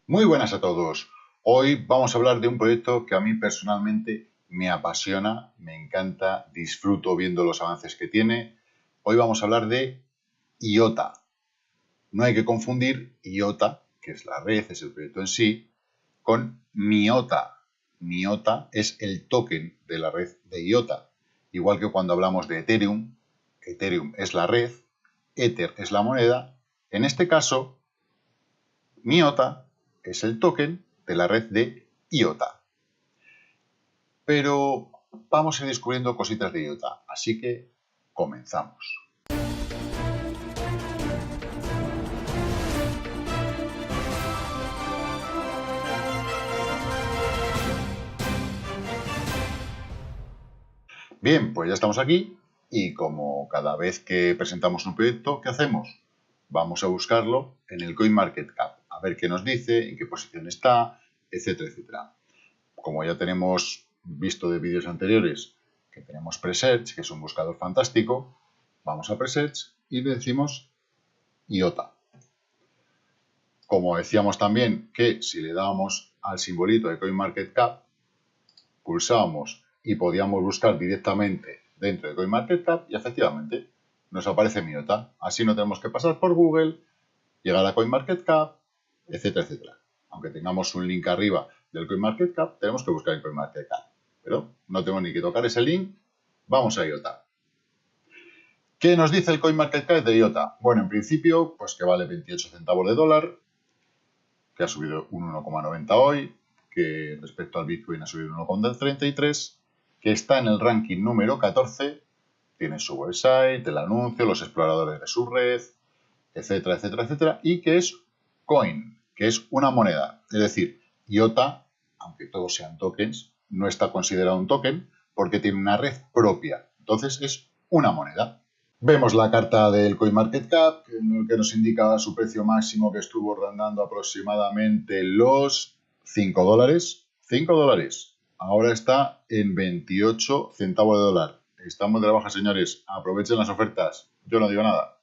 Muy buenas a todos. Hoy vamos a hablar de un proyecto que a mí personalmente me apasiona, me encanta, disfruto viendo los avances que tiene. Hoy vamos a hablar de IOTA. No hay que confundir IOTA, que es la red, es el proyecto en sí, con MIOTA. MIOTA es el token de la red de IOTA. Igual que cuando hablamos de Ethereum, Ethereum es la red, Ether es la moneda. En este caso, MIOTA es el token de la red de IOTA. Pero vamos a ir descubriendo cositas de IOTA, así que comenzamos. Bien, pues ya estamos aquí y como cada vez que presentamos un proyecto, ¿qué hacemos? Vamos a buscarlo en el CoinMarketCap, a ver qué nos dice, en qué posición está, etcétera, etcétera. Como ya tenemos visto de vídeos anteriores que tenemos Presearch, que es un buscador fantástico, vamos a Presearch y le decimos IOTA. Como decíamos también que si le dábamos al simbolito de CoinMarketCap, pulsábamos y podíamos buscar directamente dentro de CoinMarketCap y efectivamente nos aparece MIOTA. Así no tenemos que pasar por Google, llegar a CoinMarketCap, etcétera, etcétera. Aunque tengamos un link arriba del CoinMarketCap, tenemos que buscar en CoinMarketCap. Pero no tengo ni que tocar ese link, vamos a IOTA. ¿Qué nos dice el CoinMarketCap de IOTA? Bueno, en principio, pues que vale 28 centavos de dólar, que ha subido un 1,90 hoy, que respecto al Bitcoin ha subido un 1,33, que está en el ranking número 14, tiene su website, el anuncio, los exploradores de su red, etcétera, etcétera, etcétera, y que es coin, que es una moneda. Es decir, IOTA, aunque todos sean tokens, no está considerado un token porque tiene una red propia. Entonces es una moneda. Vemos la carta del CoinMarketCap, que nos indica su precio máximo que estuvo rondando aproximadamente los 5 dólares. 5 dólares. Ahora está en 28 centavos de dólar. Estamos de la baja, señores. Aprovechen las ofertas. Yo no digo nada.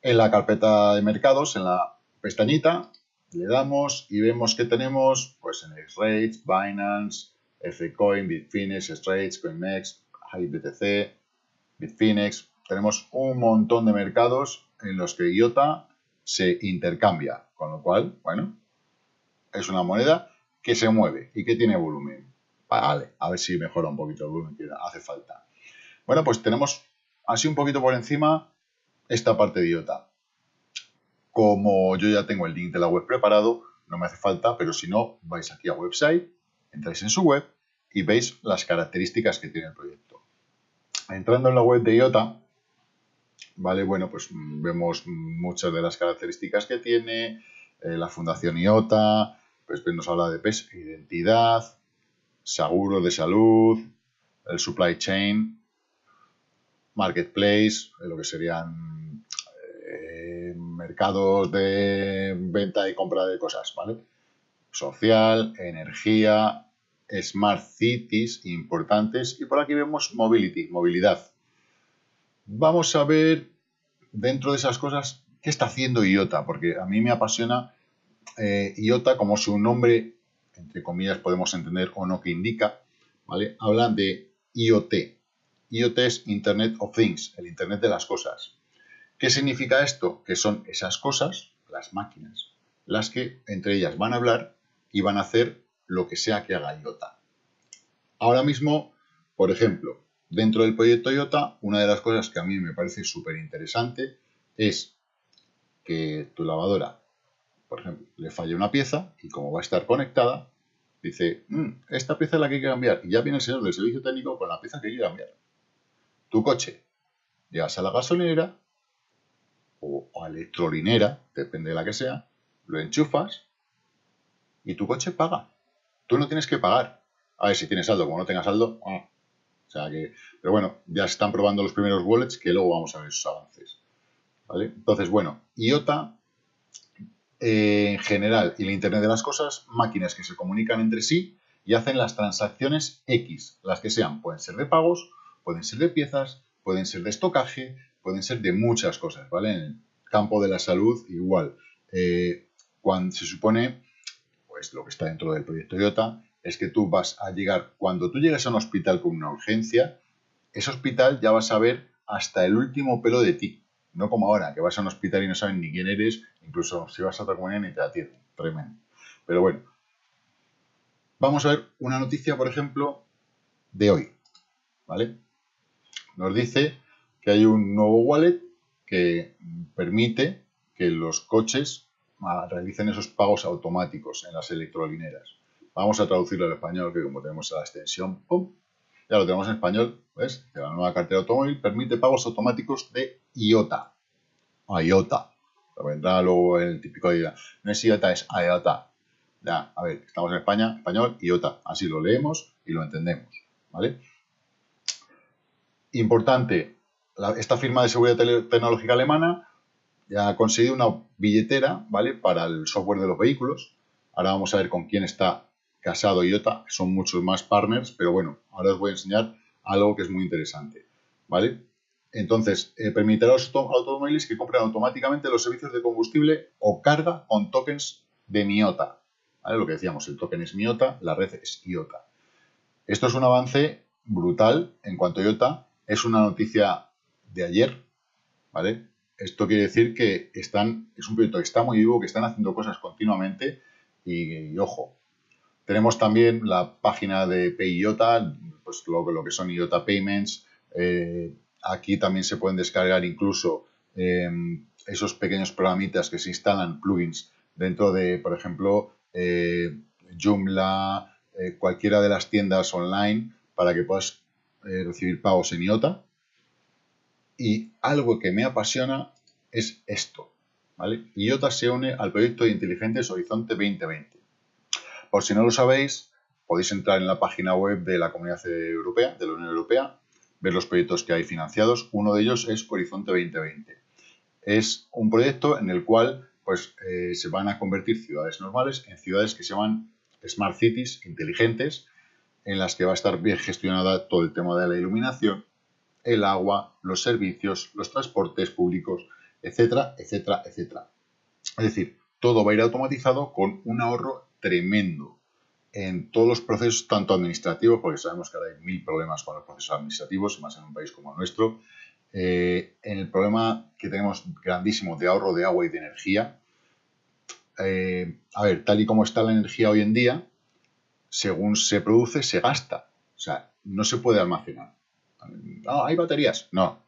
En la carpeta de mercados, en la pestañita, le damos y vemos que tenemos pues en X-Rates, Binance, Fcoin, Bitfinex, X-Rates, CoinMex, HiBTC, Bitfinex. Tenemos un montón de mercados en los que IOTA se intercambia, con lo cual, bueno, es una moneda que se mueve y que tiene volumen. Vale, a ver si mejora un poquito el volumen que hace falta. Bueno, pues tenemos así un poquito por encima esta parte de IOTA. Como yo ya tengo el link de la web preparado, no me hace falta, pero si no, vais aquí a website, entráis en su web y veis las características que tiene el proyecto. Entrando en la web de IOTA, vale, bueno, pues vemos muchas de las características que tiene, la fundación IOTA, pues nos habla de peso, identidad, seguro de salud, el supply chain, marketplace, lo que serían mercados de venta y compra de cosas, ¿vale? Social, energía, smart cities importantes y por aquí vemos mobility, movilidad. Vamos a ver dentro de esas cosas qué está haciendo IOTA, porque a mí me apasiona IOTA como su nombre, entre comillas, podemos entender o no que indica, ¿vale? Hablan de IoT. IoT es Internet of Things, el Internet de las cosas. ¿Qué significa esto? Que son esas cosas, las máquinas, las que entre ellas van a hablar y van a hacer lo que sea que haga IOTA. Ahora mismo, por ejemplo, dentro del proyecto IOTA, una de las cosas que a mí me parece súper interesante es que tu lavadora, por ejemplo, le falla una pieza y como va a estar conectada, dice, esta pieza es la que hay que cambiar. Y ya viene el señor del servicio técnico con la pieza que hay que cambiar. Tu coche, llegas a la gasolinera o a electrolinera, depende de la que sea, lo enchufas y tu coche paga. Tú no tienes que pagar. A ver si tienes saldo, como no tengas saldo. O sea que, pero bueno, ya están probando los primeros wallets que luego vamos a ver sus avances. ¿Vale? Entonces, bueno, IOTA en general y el Internet de las cosas, máquinas que se comunican entre sí y hacen las transacciones X, las que sean. Pueden ser de pagos, pueden ser de piezas, pueden ser de estocaje, pueden ser de muchas cosas, ¿vale? En el campo de la salud igual. Cuando se supone, pues lo que está dentro del proyecto IOTA, es que tú vas a llegar, cuando tú llegas a un hospital con una urgencia, ese hospital ya va a saber hasta el último pelo de ti. No como ahora, que vas a un hospital y no saben ni quién eres, incluso si vas a otra comunidad ni te atienden. Tremendo. Pero bueno, vamos a ver una noticia, por ejemplo, de hoy, ¿vale? Nos dice que hay un nuevo wallet que permite que los coches realicen esos pagos automáticos en las electrolineras. Vamos a traducirlo al español, que como tenemos la extensión, ¡pum!, ya lo tenemos en español, ¿ves? Que la nueva cartera de automóvil permite pagos automáticos de IOTA. IOTA. Vendrá luego el típico día. No es IOTA, es IOTA. Ya, a ver, estamos en España, español, IOTA. Así lo leemos y lo entendemos, ¿vale? Importante, esta firma de seguridad tecnológica alemana ya ha conseguido una billetera, ¿vale?, para el software de los vehículos. Ahora vamos a ver con quién está casado IOTA, son muchos más partners, pero bueno, ahora os voy a enseñar algo que es muy interesante, ¿vale? Entonces, permitirá a los automóviles que compren automáticamente los servicios de combustible o carga con tokens de MIOTA, ¿vale? Lo que decíamos, el token es MIOTA, la red es IOTA. Esto es un avance brutal en cuanto a IOTA, es una noticia de ayer, ¿vale? Esto quiere decir que es un proyecto que está muy vivo, que están haciendo cosas continuamente y ojo. Tenemos también la página de PayIOTA, pues lo que son IOTA Payments. Aquí también se pueden descargar incluso esos pequeños programitas que se instalan, plugins, dentro de, por ejemplo, Joomla, cualquiera de las tiendas online para que puedas recibir pagos en IOTA. Y algo que me apasiona es esto, ¿vale? IOTA se une al proyecto de Inteligentes Horizonte 2020. Por si no lo sabéis, podéis entrar en la página web de la Comunidad Europea, de la Unión Europea, ver los proyectos que hay financiados. Uno de ellos es Horizonte 2020. Es un proyecto en el cual pues, se van a convertir ciudades normales en ciudades que se llaman Smart Cities, inteligentes, en las que va a estar bien gestionada todo el tema de la iluminación, el agua, los servicios, los transportes públicos, etcétera, etcétera, etcétera. Es decir, todo va a ir automatizado con un ahorro tremendo en todos los procesos, tanto administrativos, porque sabemos que ahora hay 1000 problemas con los procesos administrativos, más en un país como el nuestro, en el problema que tenemos grandísimo de ahorro de agua y de energía. A ver, tal y como está la energía hoy en día, según se produce, se gasta. O sea, no se puede almacenar. No, ¿hay baterías? No,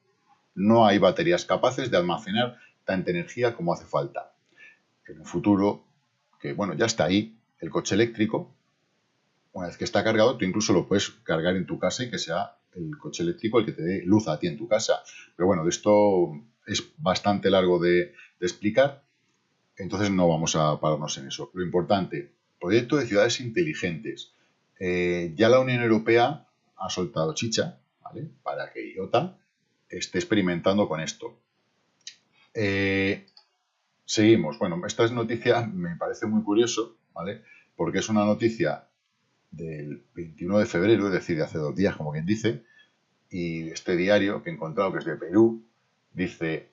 no hay baterías capaces de almacenar tanta energía como hace falta. En un futuro, que bueno, ya está ahí, el coche eléctrico, una vez que está cargado, tú incluso lo puedes cargar en tu casa y que sea el coche eléctrico el que te dé luz a ti en tu casa. Pero bueno, esto es bastante largo de explicar, entonces no vamos a pararnos en eso. Lo importante, proyecto de ciudades inteligentes. Ya la Unión Europea ha soltado chicha, ¿vale?, para que IOTA esté experimentando con esto. Seguimos. Bueno, esta noticia me parece muy curioso, ¿vale?, porque es una noticia del 21 de febrero, es decir, de hace 2 días, como quien dice, y este diario que he encontrado, que es de Perú, dice: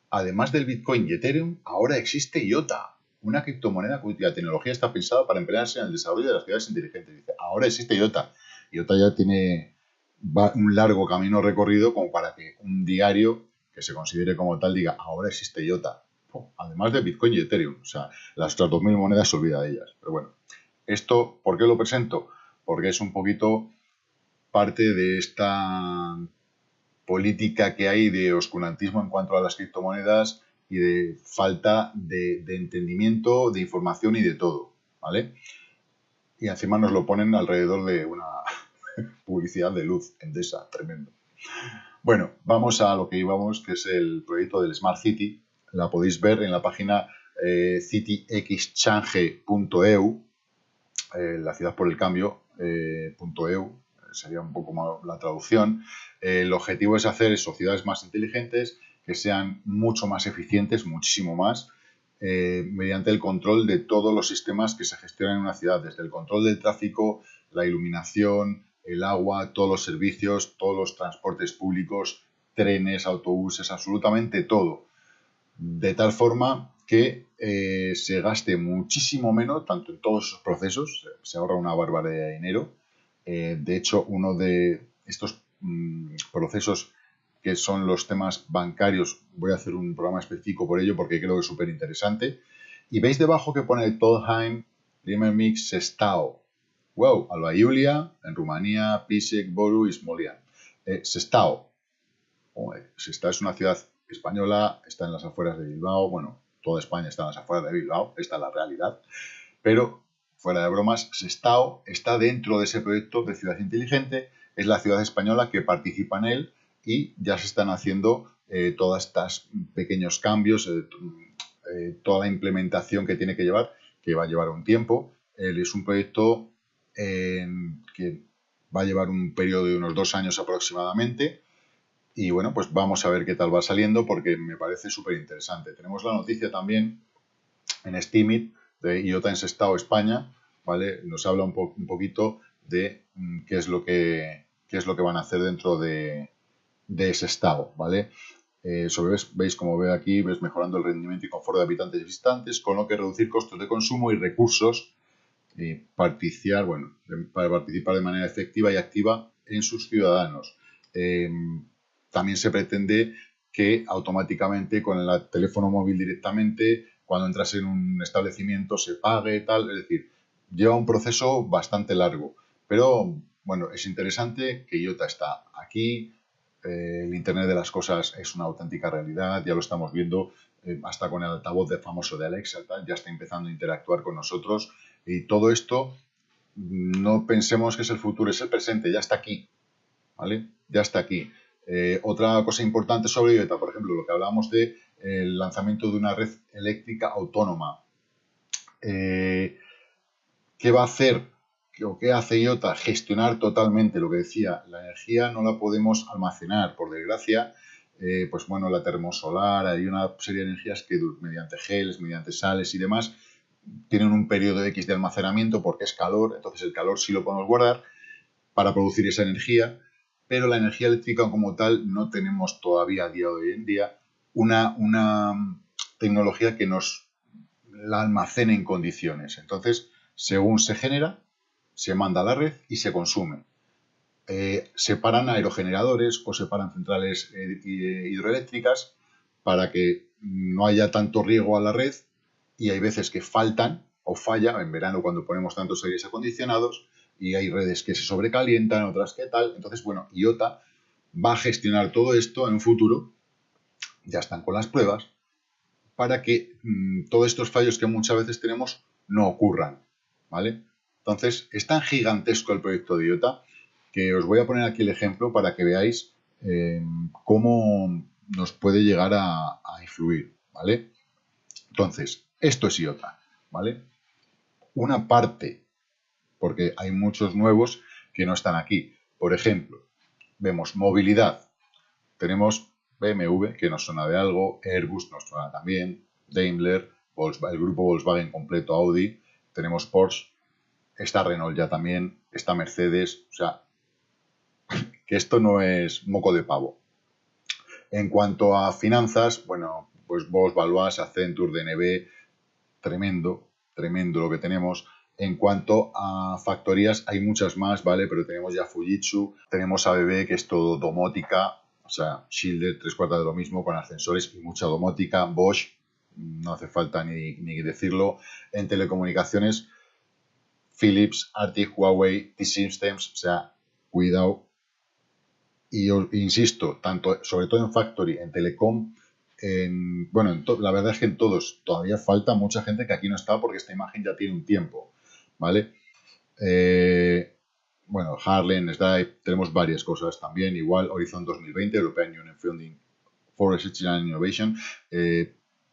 además del Bitcoin y Ethereum, ahora existe IOTA, una criptomoneda cuya tecnología está pensada para emplearse en el desarrollo de las ciudades inteligentes. Dice, ahora existe IOTA. IOTA ya tiene un largo camino recorrido como para que un diario que se considere como tal diga, ahora existe IOTA. Además de Bitcoin y Ethereum. O sea, las otras 2000 monedas se olvida de ellas. Pero bueno, esto, ¿por qué lo presento? Porque es un poquito parte de esta política que hay de oscurantismo en cuanto a las criptomonedas y de falta de entendimiento, de información y de todo, ¿vale? Y encima nos lo ponen alrededor de una publicidad de luz, Endesa, tremendo. Bueno, vamos a lo que íbamos, que es el proyecto del Smart City. La podéis ver en la página cityexchange.eu, la ciudad por el cambio.eu, sería un poco más la traducción. El objetivo es hacer ciudades más inteligentes, que sean mucho más eficientes, muchísimo más, mediante el control de todos los sistemas que se gestionan en una ciudad, desde el control del tráfico, la iluminación, el agua, todos los servicios, todos los transportes públicos, trenes, autobuses, absolutamente todo. De tal forma que se gaste muchísimo menos, tanto en todos esos procesos, se ahorra una barbaridad de dinero. De hecho, uno de estos procesos que son los temas bancarios, voy a hacer un programa específico por ello porque creo que es súper interesante. Y veis debajo que pone Tolheim, Limerick, Sestao. Wow, Alba Iulia, en Rumanía, Pisek, Boru y Smolian. Sestao. Sestao es una ciudad española, está en las afueras de Bilbao. Bueno, toda España está en las afueras de Bilbao, esta es la realidad. Pero, fuera de bromas, Sestao está dentro de ese proyecto de ciudad inteligente, es la ciudad española que participa en él y ya se están haciendo todos estos pequeños cambios, toda la implementación que tiene que llevar, que va a llevar un tiempo. Es un proyecto que va a llevar un periodo de unos 2 años aproximadamente. Y bueno, pues vamos a ver qué tal va saliendo porque me parece súper interesante. Tenemos la noticia también en Steemit de IOTA en Sestao, España, ¿vale? Nos habla un poquito de qué es lo que van a hacer dentro de ese estado, ¿vale? Veis como ve aquí, ves mejorando el rendimiento y confort de habitantes y visitantes, con lo que reducir costos de consumo y recursos y para participar de manera efectiva y activa en sus ciudadanos. También se pretende que automáticamente con el teléfono móvil directamente, cuando entras en un establecimiento se pague, tal, es decir, lleva un proceso bastante largo, pero bueno, es interesante que IOTA está aquí, el Internet de las cosas es una auténtica realidad, ya lo estamos viendo, hasta con el altavoz famoso de Alexa, tal, ya está empezando a interactuar con nosotros y todo esto no pensemos que es el futuro, es el presente, ya está aquí, ¿vale? Ya está aquí. Otra cosa importante sobre IOTA, por ejemplo, lo que hablábamos de el lanzamiento de una red eléctrica autónoma. ¿Qué va a hacer o qué hace IOTA? Gestionar totalmente lo que decía, la energía no la podemos almacenar, por desgracia, pues bueno, la termosolar, hay una serie de energías que mediante geles, mediante sales y demás, tienen un periodo X de almacenamiento porque es calor, entonces el calor sí lo podemos guardar para producir esa energía, pero la energía eléctrica como tal no tenemos todavía a día de hoy en día una tecnología que nos la almacene en condiciones. Entonces, según se genera, se manda a la red y se consume. Se paran aerogeneradores o se paran centrales hidroeléctricas para que no haya tanto riego a la red y hay veces que faltan o falla, en verano cuando ponemos tantos aires acondicionados y hay redes que se sobrecalientan, otras que tal. Entonces, bueno, IOTA va a gestionar todo esto en un futuro, ya están con las pruebas, para que todos estos fallos que muchas veces tenemos no ocurran, ¿vale? Entonces, es tan gigantesco el proyecto de IOTA que os voy a poner aquí el ejemplo para que veáis cómo nos puede llegar a influir, ¿vale? Entonces, esto es IOTA, ¿vale? Una parte, porque hay muchos nuevos que no están aquí. Por ejemplo, vemos movilidad. Tenemos BMW, que nos suena de algo, Airbus nos suena también, Daimler, el grupo Volkswagen completo, Audi, tenemos Porsche, está Renault ya también, está Mercedes, o sea, que esto no es moco de pavo. En cuanto a finanzas, bueno, pues Bosch, Baloise, Accenture, DNB, tremendo, tremendo lo que tenemos. En cuanto a factorías, hay muchas más, ¿vale? Pero tenemos ya Fujitsu, tenemos ABB, que es todo domótica, o sea, Schindler, 3/4 de lo mismo, con ascensores y mucha domótica. Bosch, no hace falta ni decirlo. En telecomunicaciones, Philips, Arctic, Huawei, T-Systems, o sea, cuidado. Y os insisto, sobre todo en Factory, en Telecom, la verdad es que en todos todavía falta mucha gente que aquí no está porque esta imagen ya tiene un tiempo, ¿vale? Bueno, Harlem, Stripe, tenemos varias cosas también, igual Horizon 2020, European Union Funding for Research and Innovation,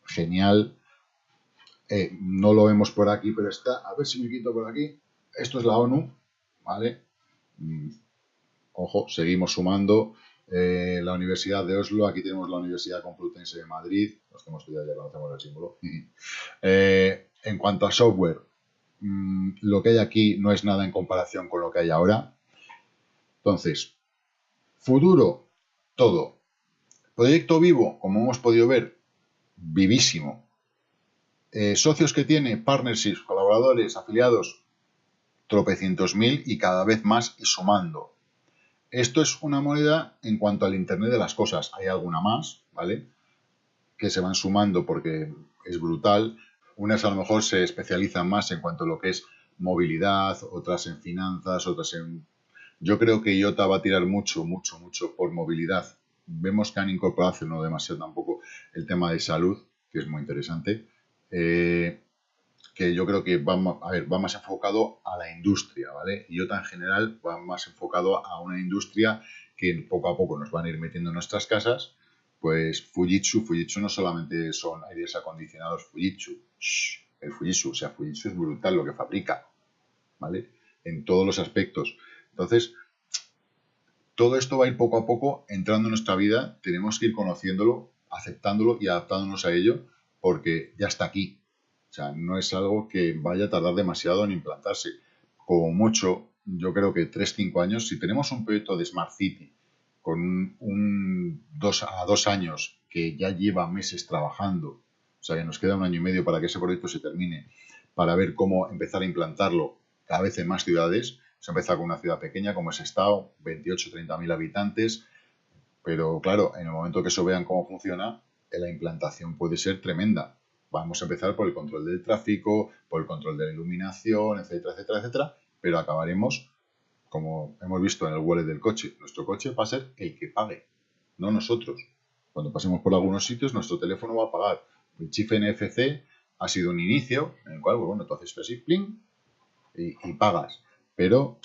genial. No lo vemos por aquí, pero está, a ver si me quito por aquí, esto es la ONU, ¿vale? Ojo, seguimos sumando. La Universidad de Oslo, aquí tenemos la Universidad Complutense de Madrid, los que hemos estudiado ya conocemos el símbolo. En cuanto a software, lo que hay aquí no es nada en comparación con lo que hay ahora. Entonces, futuro, todo. Proyecto vivo, como hemos podido ver, vivísimo. Socios que tiene, partnerships, colaboradores, afiliados, tropecientos mil y cada vez más y sumando. Esto es una moneda en cuanto al Internet de las cosas. Hay alguna más, ¿vale? Que se van sumando porque es brutal. Unas a lo mejor se especializan más en cuanto a lo que es movilidad, otras en finanzas, otras en... Yo creo que IOTA va a tirar mucho, mucho, mucho por movilidad. Vemos que han incorporado, no demasiado tampoco, el tema de salud, que es muy interesante. Que yo creo que va más enfocado a la industria, ¿vale? IOTA en general va más enfocado a una industria que poco a poco nos van a ir metiendo en nuestras casas. Pues Fujitsu no solamente son aires acondicionados Fujitsu, el Fujitsu, o sea, Fujitsu es brutal lo que fabrica, ¿vale? En todos los aspectos. Entonces, todo esto va a ir poco a poco entrando en nuestra vida, tenemos que ir conociéndolo, aceptándolo y adaptándonos a ello, porque ya está aquí. O sea, no es algo que vaya a tardar demasiado en implantarse. Como mucho, yo creo que 3 o 5 años, si tenemos un proyecto de Smart City con 2 años que ya lleva meses trabajando, o sea, que nos queda 1 año y medio para que ese proyecto se termine, para ver cómo empezar a implantarlo cada vez en más ciudades. Se empezó con una ciudad pequeña como es Sestao, 28 o 30 mil habitantes, pero claro, en el momento que eso vean cómo funciona, la implantación puede ser tremenda. Vamos a empezar por el control del tráfico, por el control de la iluminación, etcétera, etcétera, etcétera, pero acabaremos, como hemos visto en el wallet del coche, nuestro coche va a ser el que pague, no nosotros. Cuando pasemos por algunos sitios, nuestro teléfono va a pagar. El chip NFC ha sido un inicio en el cual, bueno, tú haces así, pling, y pagas. Pero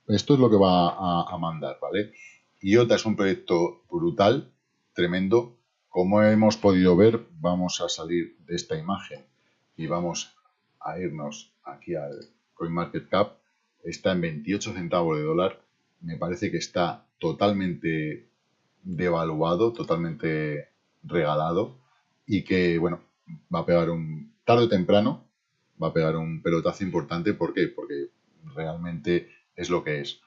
esto es lo que va a mandar, ¿vale? IOTA es un proyecto brutal, tremendo. Como hemos podido ver, vamos a salir de esta imagen y vamos a irnos aquí al CoinMarketCap. Está en 28 centavos de dólar. Me parece que está totalmente devaluado, totalmente regalado y que, bueno, va a pegar un, tarde o temprano, va a pegar un pelotazo importante. ¿Por qué? Porque realmente es lo que es.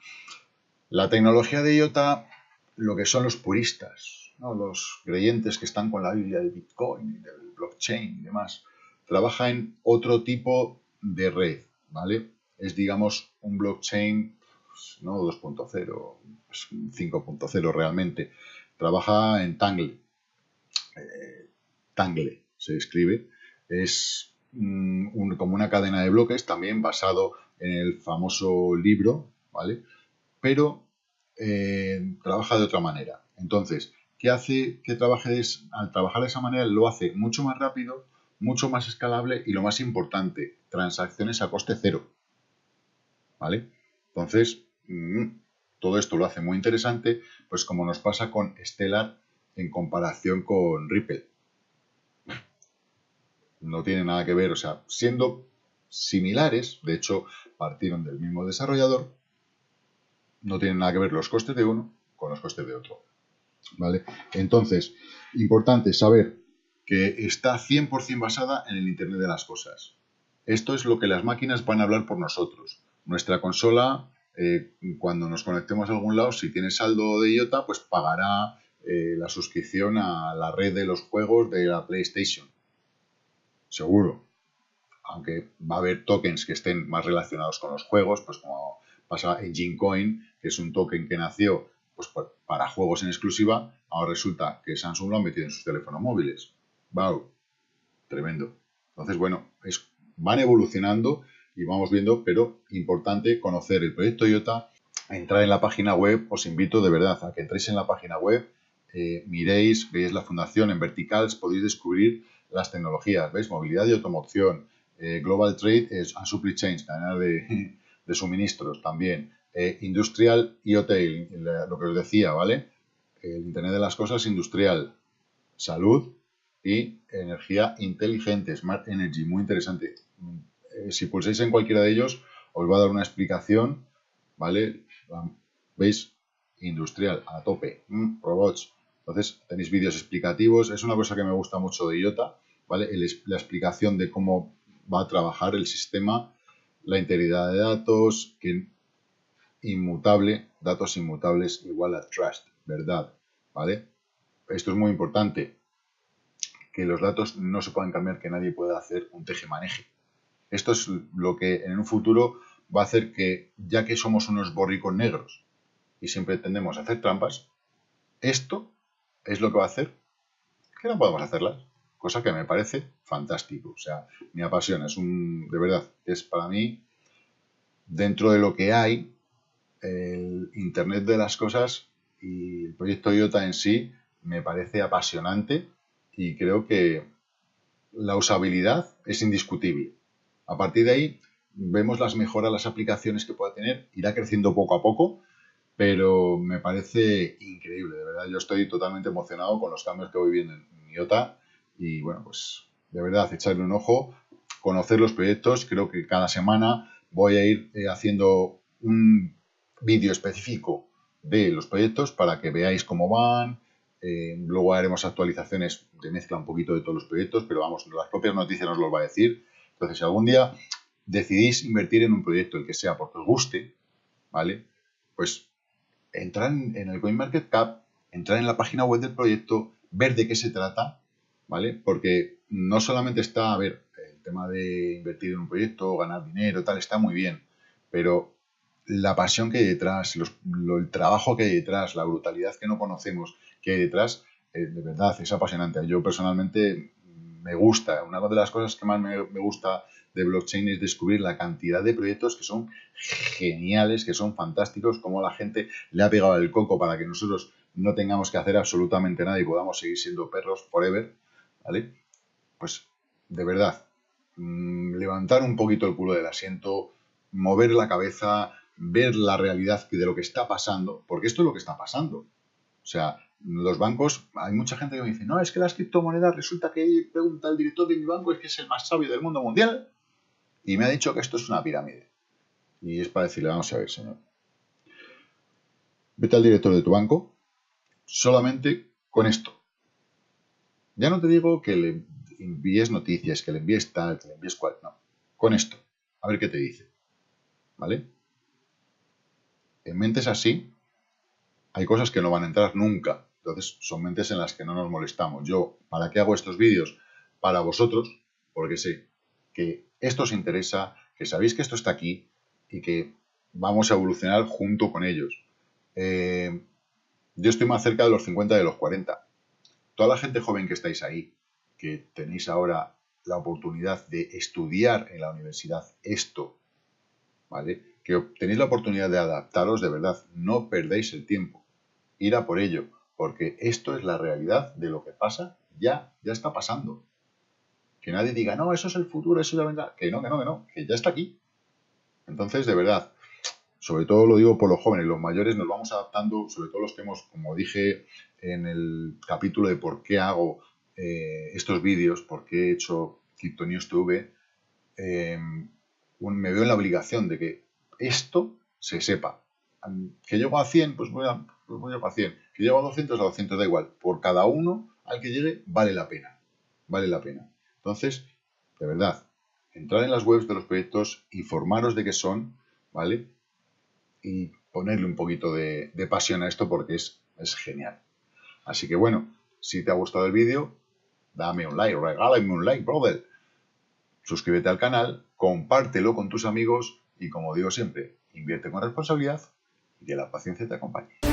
La tecnología de IOTA, lo que son los puristas, ¿no? Los creyentes que están con la Biblia del Bitcoin, del blockchain y demás, trabaja en otro tipo de red, ¿vale? Es, digamos, un blockchain, pues, no 2.0, pues 5.0 realmente. Trabaja en Tangle. Tangle se escribe. Es como una cadena de bloques, también basado en el famoso libro, ¿vale? Pero trabaja de otra manera. Entonces, ¿qué hace que trabaje al trabajar de esa manera? Lo hace mucho más rápido, mucho más escalable y lo más importante, transacciones a coste cero. ¿Vale? Entonces, todo esto lo hace muy interesante, pues como nos pasa con Stellar en comparación con Ripple. No tiene nada que ver, o sea, siendo similares, de hecho, partieron del mismo desarrollador, no tienen nada que ver los costes de uno con los costes de otro. ¿Vale? Entonces, importante saber que está 100% basada en el Internet de las cosas. Esto es lo que las máquinas van a hablar por nosotros. Nuestra consola, cuando nos conectemos a algún lado, si tiene saldo de IOTA, pues pagará la suscripción a la red de los juegos de la PlayStation. Seguro. Aunque va a haber tokens que estén más relacionados con los juegos, pues como pasa en Genecoin, que es un token que nació pues, para juegos en exclusiva, ahora resulta que Samsung lo ha metido en sus teléfonos móviles. ¡Wow! Tremendo. Entonces, bueno, van evolucionando y vamos viendo, pero importante conocer el proyecto IOTA, entrar en la página web. Os invito de verdad a que entréis en la página web, miréis, veáis la fundación en verticals, podéis descubrir las tecnologías, ¿veis? Movilidad y automoción, Global Trade and Supply Chains, cadena de suministros también, Industrial IoT, lo que os decía, ¿vale? El Internet de las Cosas industrial, salud y energía inteligente, Smart Energy, muy interesante. Si pulsáis en cualquiera de ellos, os va a dar una explicación, ¿vale? ¿Veis? Industrial, a tope, robots. Entonces, tenéis vídeos explicativos. Es una cosa que me gusta mucho de IOTA, ¿vale? La explicación de cómo va a trabajar el sistema, la integridad de datos, que inmutable, datos inmutables igual a trust, verdad, ¿vale? Esto es muy importante. que los datos no se puedan cambiar, que nadie pueda hacer un tejemaneje. Esto es lo que en un futuro va a hacer que, ya que somos unos borricos negros y siempre tendemos a hacer trampas, esto es lo que va a hacer que no podamos hacerlas. Cosa que me parece fantástico. O sea, me apasiona. De verdad, es para mí, dentro de lo que hay, el Internet de las cosas y el proyecto IOTA en sí me parece apasionante y creo que la usabilidad es indiscutible. A partir de ahí vemos las mejoras, las aplicaciones que pueda tener, irá creciendo poco a poco, pero me parece increíble, de verdad. Yo estoy totalmente emocionado con los cambios que voy viendo en IOTA y bueno, pues de verdad, echarle un ojo, conocer los proyectos. Creo que cada semana voy a ir haciendo un vídeo específico de los proyectos para que veáis cómo van. Luego haremos actualizaciones de mezcla un poquito de todos los proyectos, pero vamos, las propias noticias nos lo va a decir. Entonces, si algún día decidís invertir en un proyecto, el que sea, porque os guste, ¿vale? Pues entrar en el CoinMarketCap, entrar en la página web del proyecto, ver de qué se trata, ¿vale? Porque no solamente está, a ver, el tema de invertir en un proyecto, ganar dinero, tal, está muy bien, pero la pasión que hay detrás, el trabajo que hay detrás, la brutalidad que no conocemos que hay detrás, de verdad, es apasionante. Yo personalmente me gusta, una de las cosas que más me gusta de blockchain es descubrir la cantidad de proyectos que son geniales, que son fantásticos, como la gente le ha pegado el coco para que nosotros no tengamos que hacer absolutamente nada y podamos seguir siendo perros forever, ¿vale? Pues, de verdad, levantar un poquito el culo del asiento, mover la cabeza, ver la realidad de lo que está pasando, porque esto es lo que está pasando. O sea, los bancos, hay mucha gente que me dice, no, es que las criptomonedas, resulta que pregunta el director de mi banco, es que es el más sabio del mundo mundial, y me ha dicho que esto es una pirámide. Y es para decirle, vamos a ver, señor, vete al director de tu banco solamente con esto. Ya no te digo que le envíes noticias, que le envíes tal, que le envíes cual, no. Con esto, a ver qué te dice. ¿Vale? En mentes así, hay cosas que no van a entrar nunca. Entonces, son mentes en las que no nos molestamos. Yo, ¿para qué hago estos vídeos? Para vosotros, porque sé que esto os interesa, que sabéis que esto está aquí y que vamos a evolucionar junto con ellos. Yo estoy más cerca de los 50 de los 40. Toda la gente joven que estáis ahí, que tenéis ahora la oportunidad de estudiar en la universidad esto, ¿vale? Que tenéis la oportunidad de adaptaros, de verdad, no perdéis el tiempo. Ir a por ello, porque esto es la realidad de lo que pasa, ya está pasando. Que nadie diga, no, eso es el futuro, eso ya vendrá. Que no, que ya está aquí. Entonces, de verdad, sobre todo lo digo por los jóvenes, los mayores nos vamos adaptando, sobre todo los que hemos, como dije en el capítulo de por qué hago estos vídeos, por qué he hecho CryptoNews TV, me veo en la obligación de que esto se sepa. Que llego a 100, pues voy a 100. Que llego a 200, da igual. Por cada uno al que llegue, vale la pena. Vale la pena. Entonces, de verdad, entrar en las webs de los proyectos, informaros de qué son, ¿vale? Y ponerle un poquito de pasión a esto porque es genial. Así que bueno, si te ha gustado el vídeo, dame un like, regálame un like, brother. Suscríbete al canal, compártelo con tus amigos y, como digo siempre, invierte con responsabilidad y que la paciencia te acompañe.